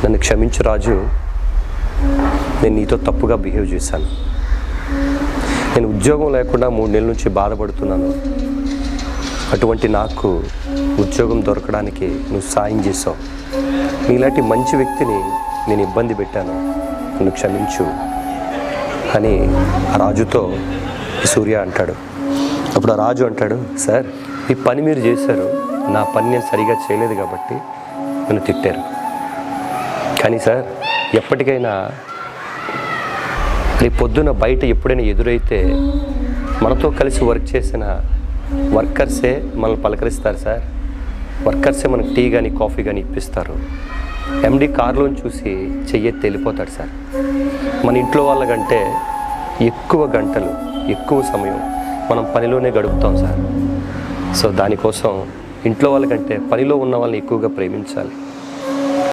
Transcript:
నన్ను క్షమించు రాజు, నేను నీతో తప్పుగా బిహేవ్ చేశాను. నేను ఉద్యోగం లేకుండా 3 నెలల నుంచి బాధపడుతున్నాను. అటువంటి నాకు ఉద్యోగం దొరకడానికి నువ్వు సాయం చేసావు. నీలాంటి మంచి వ్యక్తిని నేను ఇబ్బంది పెట్టాను, నన్ను క్షమించు అని ఆ రాజుతో సూర్య అంటాడు. అప్పుడు ఆ రాజు అంటాడు, సార్ ఈ పని మీరు చేశారు, నా పని నేను సరిగా చేయలేదు కాబట్టి నన్ను తిట్టారు. కానీ సార్ ఎప్పటికైనా రేపు పొద్దున బయట ఎప్పుడైనా ఎదురైతే మనతో కలిసి వర్క్ చేసిన వర్కర్సే మనల్ని పలకరిస్తారు సార్. వర్కర్సే మనకు టీ కానీ కాఫీ కానీ ఇప్పిస్తారు. ఎండి కార్లోని చూసి చెయ్యెత్తి వెళ్ళిపోతాడు సార్. మన ఇంట్లో వాళ్ళకంటే ఎక్కువ గంటలు, ఎక్కువ సమయం మనం పనిలోనే గడుపుతాం సార్. సో దానికోసం ఇంట్లో వాళ్ళకంటే పనిలో ఉన్న వాళ్ళని ఎక్కువగా ప్రేమించాలి.